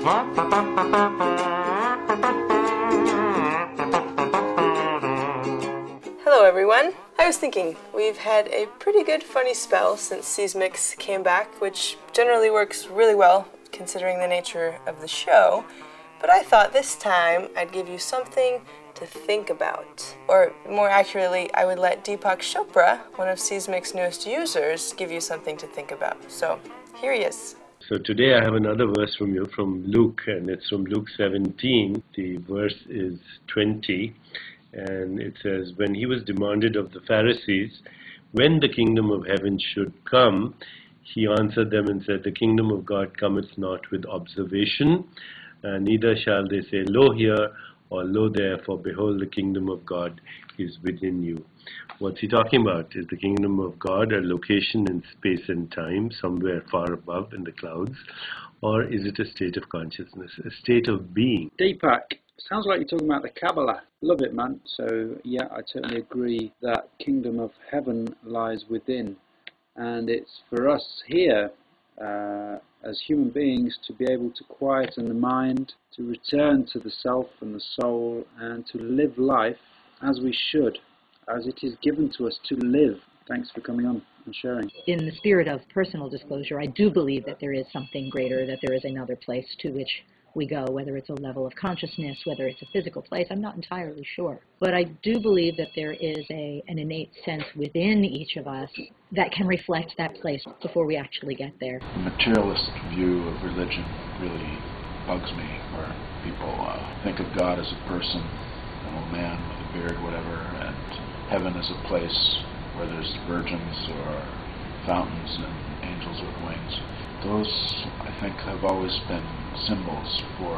Hello everyone. I was thinking, we've had a pretty good funny spell since SeeSmiX came back, which generally works really well considering the nature of the show, but I thought this time I'd give you something to think about. Or more accurately, I would let Deepak Chopra, one of SeeSmiX's newest users, give you something to think about. So here he is. So today I have another verse from you from Luke, and it's from Luke 17. The verse is 20, and it says, "When he was demanded of the Pharisees when the kingdom of heaven should come, he answered them and said, the kingdom of God cometh not with observation, neither shall they say, Lo here, or Lo there, for behold, the kingdom of God is within you." What's he talking about? Is the kingdom of God a location in space and time, somewhere far above in the clouds? Or is it a state of consciousness, a state of being? Deepak, sounds like you're talking about the Kabbalah. Love it, man. So, yeah, I totally agree that kingdom of heaven lies within. And it's for us here, as human beings, to be able to quieten the mind, to return to the self and the soul, and to live life as we should, as it is given to us to live. Thanks for coming on and sharing. In the spirit of personal disclosure, I do believe that there is something greater, that there is another place to which we go, whether it's a level of consciousness, whether it's a physical place, I'm not entirely sure. But I do believe that there is an innate sense within each of us that can reflect that place before we actually get there. The materialist view of religion really bugs me, where people think of God as a person, an old man with a beard, whatever, and heaven as a place where there's virgins or fountains and angels with wings. Those, I think, have always been symbols for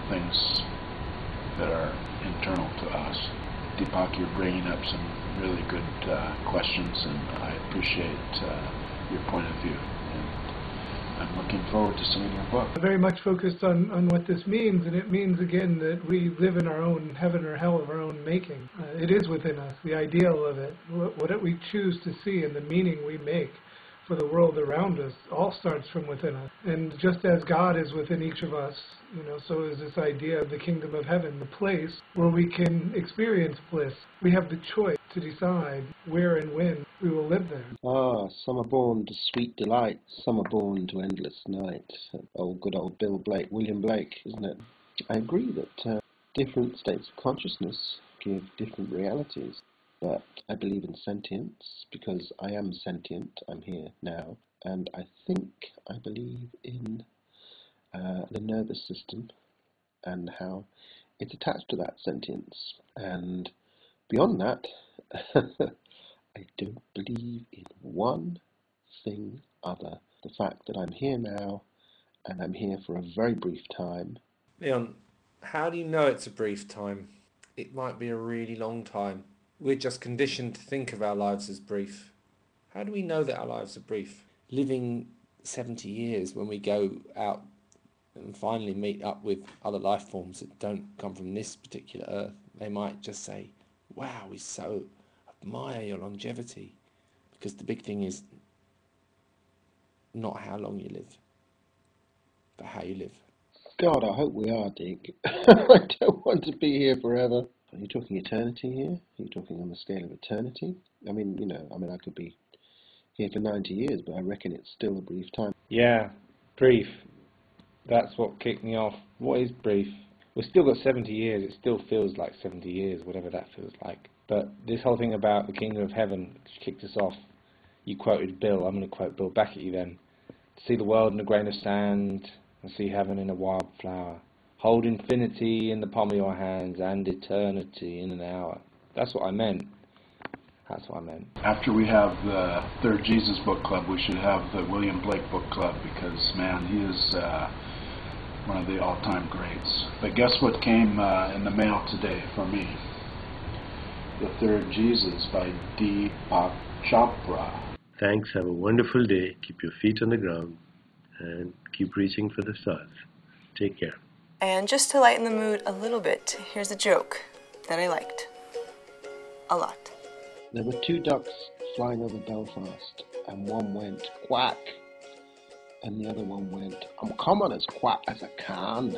things that are internal to us. Deepak, you're bringing up some really good questions, and I appreciate your point of view. And I'm looking forward to seeing your book. Very much focused on what this means, and it means, again, that we live in our own heaven or hell of our own making. It is within us, the ideal of it, what we choose to see and the meaning we make for the world around us all starts from within us. And just as God is within each of us, so is this idea of the kingdom of heaven, the place where we can experience bliss. We have the choice to decide where and when we will live there. Some are born to sweet delight, some are born to endless night. Good old William Blake, isn't it? I agree that different states of consciousness give different realities. But I believe in sentience because I am sentient, I'm here now, and I think I believe in the nervous system and how it's attached to that sentience. And beyond that, I don't believe in one thing other. The fact that I'm here now and I'm here for a very brief time. Leon, how do you know it's a brief time? It might be a really long time. We're just conditioned to think of our lives as brief. How do we know that our lives are brief? Living 70 years when we go out and finally meet up with other life forms that don't come from this particular earth, they might just say, wow, we so admire your longevity. Because the big thing is not how long you live, but how you live. God, I hope we are, Dick. I don't want to be here forever. Are you talking eternity here? Are you talking on the scale of eternity? I could be here for 90 years, but I reckon it's still a brief time. Yeah, brief. That's what kicked me off. What is brief? We've still got 70 years. It still feels like 70 years, whatever that feels like. But this whole thing about the kingdom of heaven, which kicked us off, you quoted Bill. I'm going to quote Bill back at you then. To see the world in a grain of sand and see heaven in a wild flower. Hold infinity in the palm of your hands and eternity in an hour. That's what I meant. That's what I meant. After we have the Third Jesus Book Club, we should have the William Blake Book Club because, man, he is one of the all-time greats. But guess what came in the mail today for me? The Third Jesus by Deepak Chopra. Thanks, have a wonderful day. Keep your feet on the ground and keep reaching for the stars. Take care. And just to lighten the mood a little bit, here's a joke that I liked a lot. There were two ducks flying over Belfast, and one went quack, And the other one went, I'm coming as quick as I can.